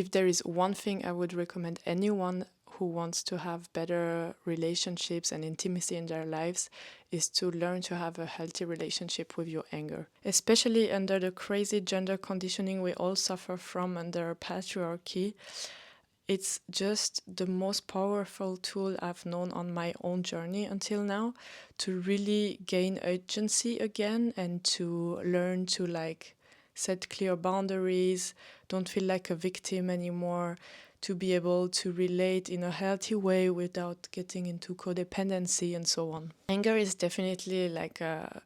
If there is one thing I would recommend anyone who wants to have better relationships and intimacy in their lives, is to learn to have a healthy relationship with your anger. Especially under the crazy gender conditioning we all suffer from under patriarchy, it's just the most powerful tool I've known on my own journey until now to really gain agency again and to learn to set clear boundaries, don't feel like a victim anymore, to be able to relate in a healthy way without getting into codependency and so on. Anger is definitely like a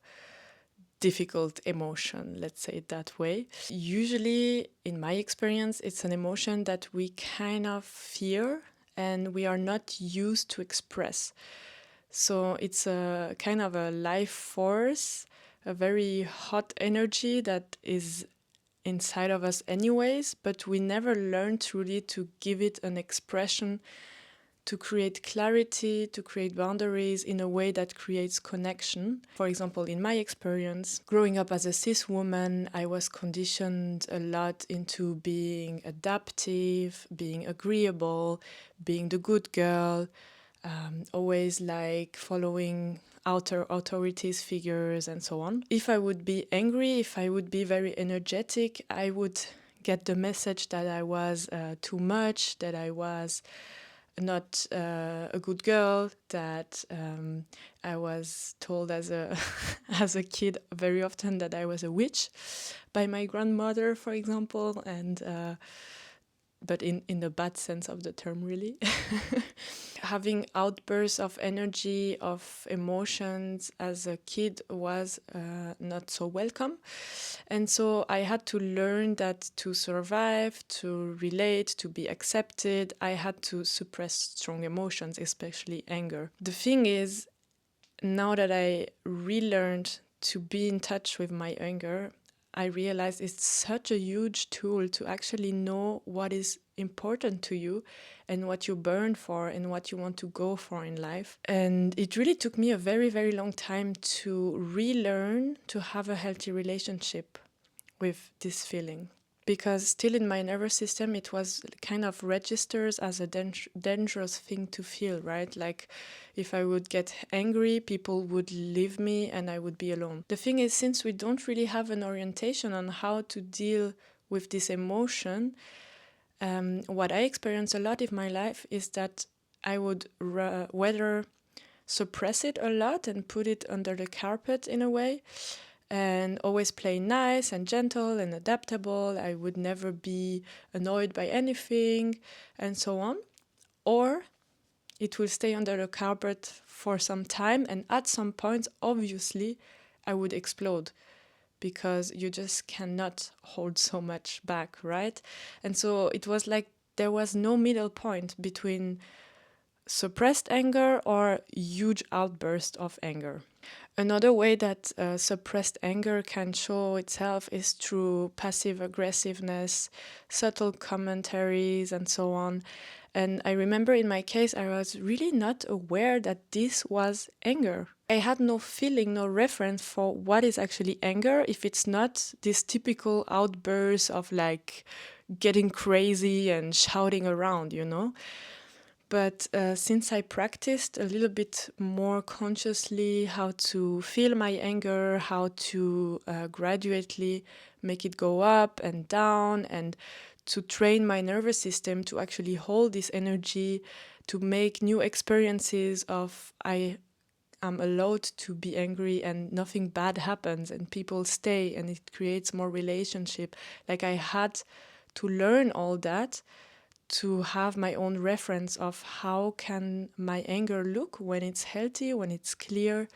difficult emotion, let's say it that way. Usually, in my experience, it's an emotion that we kind of fear and we are not used to express. So it's a kind of a life force, a very hot energy that is inside of us anyways, but we never learn truly to give it an expression, to create clarity, to create boundaries in a way that creates connection. For example, in my experience, growing up as a cis woman, I was conditioned a lot into being adaptive, being agreeable, being the good girl, always like following outer authorities figures and so on. If I would be angry, if I would be very energetic, I would get the message that I was too much, that I was not a good girl, that I was told as a as a kid very often that I was a witch by my grandmother, for example, and but in the bad sense of the term, really. Having outbursts of energy, of emotions as a kid was not so welcome. And so I had to learn that to survive, to relate, to be accepted, I had to suppress strong emotions, especially anger. The thing is, now that I relearned to be in touch with my anger, I realized it's such a huge tool to actually know what is important to you and what you burn for and what you want to go for in life. And it really took me a very, very long time to relearn to have a healthy relationship with this feeling. Because still in my nervous system, it was kind of registers as a dangerous thing to feel, right? Like if I would get angry, people would leave me and I would be alone. The thing is, since we don't really have an orientation on how to deal with this emotion, what I experience a lot in my life is that I would whether suppress it a lot and put it under the carpet in a way, and always play nice and gentle and adaptable. I would never be annoyed by anything and so on. Or it will stay under the carpet for some time, and at some point, obviously, I would explode because you just cannot hold so much back, right? And so it was like there was no middle point between suppressed anger or huge outburst of anger. Another way that suppressed anger can show itself is through passive aggressiveness, subtle commentaries, and so on. And I remember in my case, I was really not aware that this was anger. I had no feeling, no reference for what is actually anger if it's not this typical outburst of like getting crazy and shouting around, you know? But since I practiced a little bit more consciously how to feel my anger, how to gradually make it go up and down, and to train my nervous system to actually hold this energy, to make new experiences of I am allowed to be angry and nothing bad happens and people stay and it creates more relationship. Like I had to learn all that to have my own reference of how can my anger look when it's healthy, when it's clear,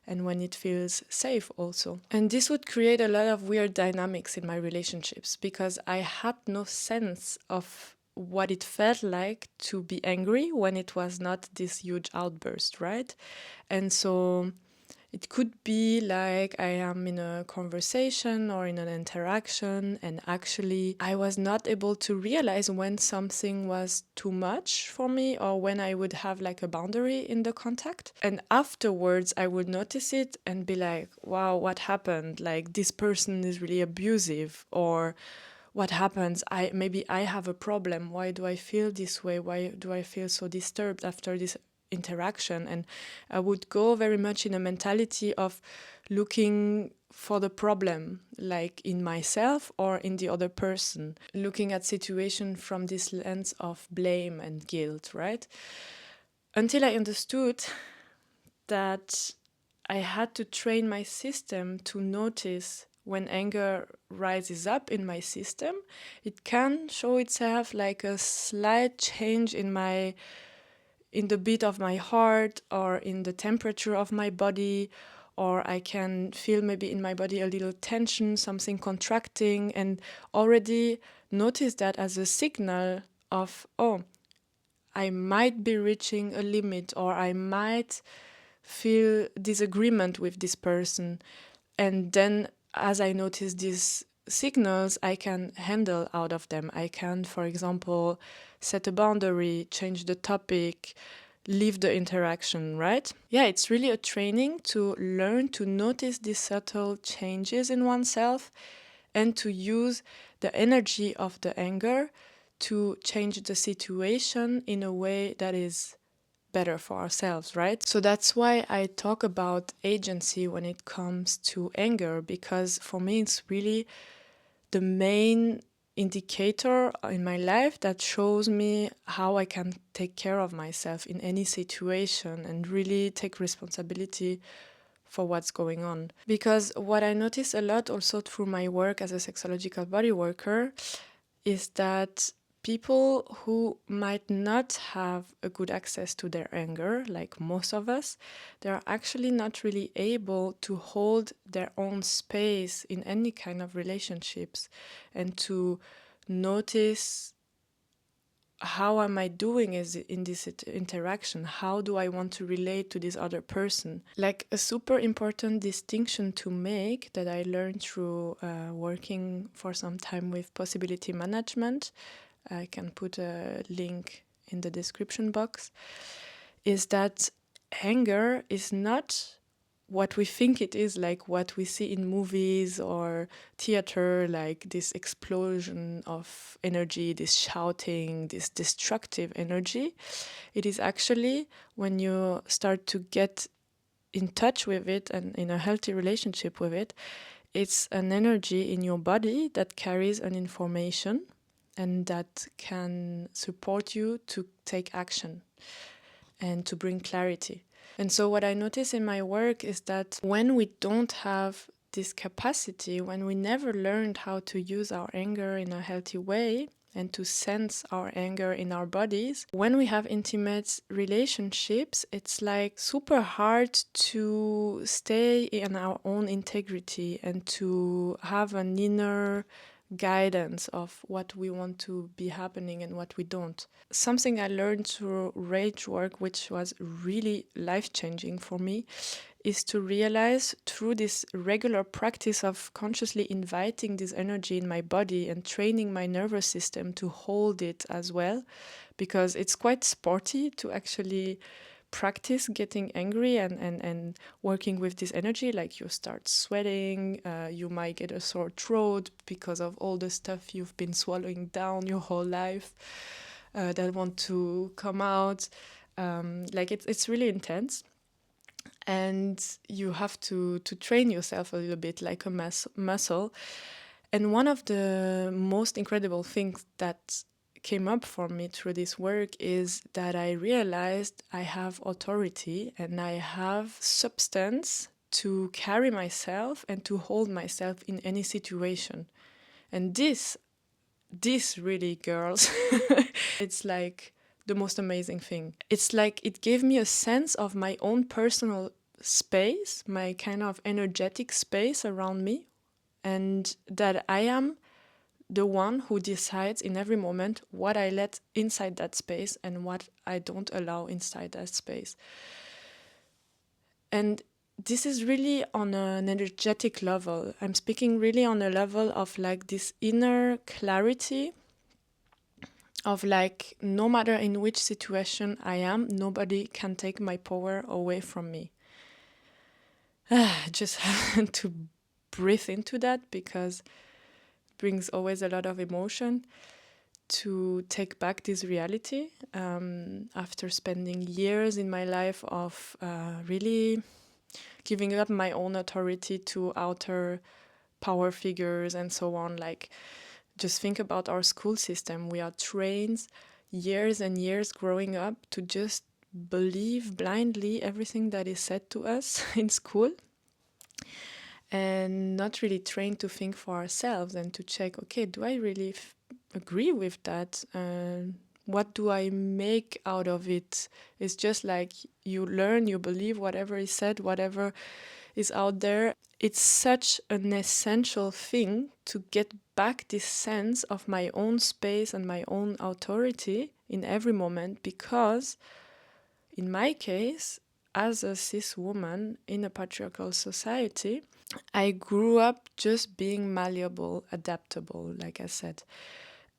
and when it feels safe also. And this would create a lot of weird dynamics in my relationships because I had no sense of what it felt like to be angry when it was not this huge outburst, right? And so it could be like I am in a conversation or in an interaction, and actually I was not able to realize when something was too much for me or when I would have like a boundary in the contact. And afterwards I would notice it and be like, wow, what happened? Like this person is really abusive, or what happens? Maybe I have a problem. Why do I feel this way? Why do I feel so disturbed after this interaction? And I would go very much in a mentality of looking for the problem, like in myself or in the other person, looking at situation from this lens of blame and guilt, right? Until I understood that I had to train my system to notice when anger rises up in my system. It can show itself like a slight change in the beat of my heart or in the temperature of my body, or I can feel maybe in my body a little tension, something contracting, and already notice that as a signal of, oh, I might be reaching a limit, or I might feel disagreement with this person. And then as I notice these signals, I can handle out of them. I can, for example, set a boundary, change the topic, leave the interaction, right? Yeah, it's really a training to learn to notice these subtle changes in oneself and to use the energy of the anger to change the situation in a way that is better for ourselves, right? So that's why I talk about agency when it comes to anger, because for me it's really the main indicator in my life that shows me how I can take care of myself in any situation and really take responsibility for what's going on. Because what I notice a lot also through my work as a sexological body worker is that people who might not have a good access to their anger, like most of us, they're actually not really able to hold their own space in any kind of relationships and to notice how am I doing in this interaction? How do I want to relate to this other person? Like a super important distinction to make that I learned through working for some time with possibility management, I can put a link in the description box, is that anger is not what we think it is, like what we see in movies or theater, like this explosion of energy, this shouting, this destructive energy. It is actually when you start to get in touch with it and in a healthy relationship with it, it's an energy in your body that carries an information and that can support you to take action and to bring clarity. And so what I notice in my work is that when we don't have this capacity, when we never learned how to use our anger in a healthy way and to sense our anger in our bodies, when we have intimate relationships, it's like super hard to stay in our own integrity and to have an inner guidance of what we want to be happening and what we don't. Something I learned through rage work, which was really life-changing for me, is to realize through this regular practice of consciously inviting this energy in my body and training my nervous system to hold it as well, because it's quite sporty to actually practice getting angry and working with this energy. Like you start sweating, you might get a sore throat because of all the stuff you've been swallowing down your whole life that want to come out. Like it's really intense. And you have to train yourself a little bit like a muscle. And one of the most incredible things that came up for me through this work is that I realized I have authority and I have substance to carry myself and to hold myself in any situation. And this really, girls, it's like the most amazing thing. It's like it gave me a sense of my own personal space, my kind of energetic space around me, and that I am the one who decides in every moment what I let inside that space and what I don't allow inside that space. And this is really on an energetic level. I'm speaking really on a level of like this inner clarity of like, no matter in which situation I am, nobody can take my power away from me. I just have to breathe into that, because brings always a lot of emotion to take back this reality after spending years in my life of really giving up my own authority to outer power figures and so on. Like, just think about our school system. We are trained years and years growing up to just believe blindly everything that is said to us in school, and not really trained to think for ourselves and to check, okay, do I really agree with that? What do I make out of it? It's just like you learn, you believe whatever is said, whatever is out there. It's such an essential thing to get back this sense of my own space and my own authority in every moment, because in my case, as a cis woman in a patriarchal society, I grew up just being malleable, adaptable, like I said.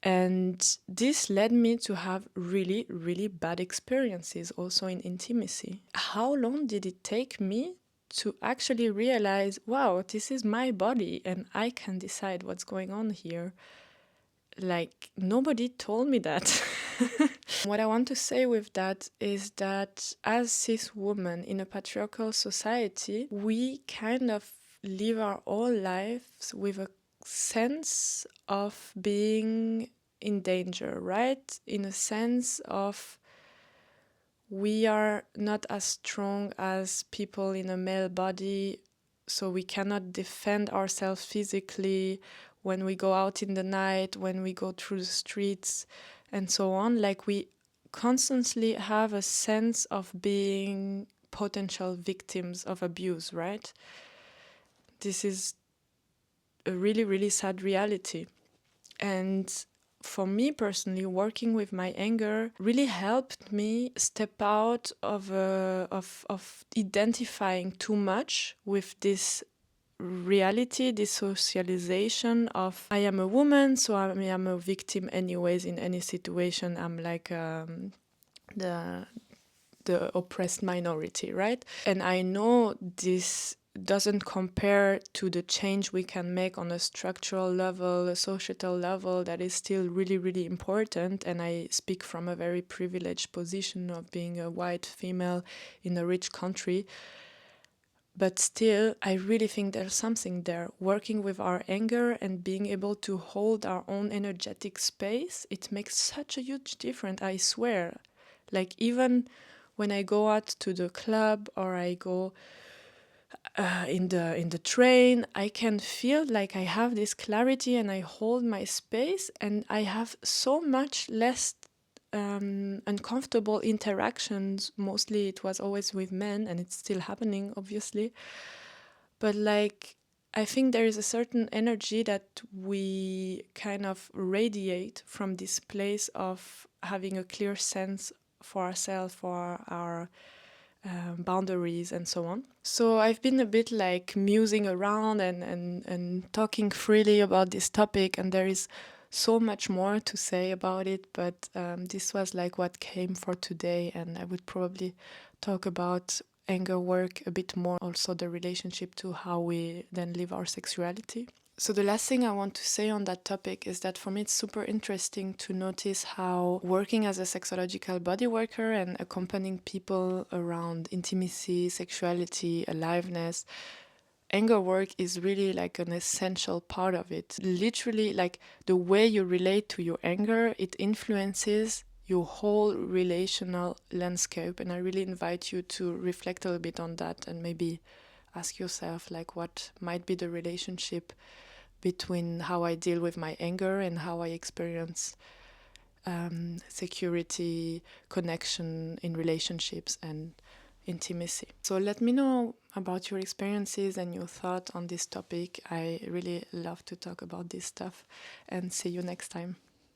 And this led me to have really, really bad experiences also in intimacy. How long did it take me to actually realize, wow, this is my body and I can decide what's going on here? Like, nobody told me that. What I want to say with that is that as cis women in a patriarchal society, we kind of live our whole lives with a sense of being in danger, right? In a sense of we are not as strong as people in a male body, so we cannot defend ourselves physically when we go out in the night, when we go through the streets, and so on. Like, we constantly have a sense of being potential victims of abuse, right? This is a really, really sad reality. And for me personally, working with my anger really helped me step out of identifying too much with this reality, this socialization of I am a woman, so I am a victim anyways in any situation. I'm like the oppressed minority, right? And I know this doesn't compare to the change we can make on a structural level, a societal level, that is still really, really important. And I speak from a very privileged position of being a white female in a rich country. But still, I really think there's something there. Working with our anger and being able to hold our own energetic space, it makes such a huge difference, I swear. Like, even when I go out to the club or I go in the train, I can feel like I have this clarity and I hold my space, and I have so much less uncomfortable interactions. Mostly it was always with men, and it's still happening, obviously. But like, I think there is a certain energy that we kind of radiate from this place of having a clear sense for ourselves, for our boundaries and so on. So I've been a bit like musing around and talking freely about this topic, and there is so much more to say about it, but this was like what came for today, and I would probably talk about anger work a bit more, also the relationship to how we then live our sexuality. So the last thing I want to say on that topic is that for me it's super interesting to notice how working as a sexological body worker and accompanying people around intimacy, sexuality, aliveness, anger work is really like an essential part of it. Literally, like, the way you relate to your anger, it influences your whole relational landscape. And I really invite you to reflect a little bit on that and maybe ask yourself, like, what might be the relationship between how I deal with my anger and how I experience security, connection in relationships, and intimacy. So let me know about your experiences and your thoughts on this topic. I really love to talk about this stuff, and see you next time.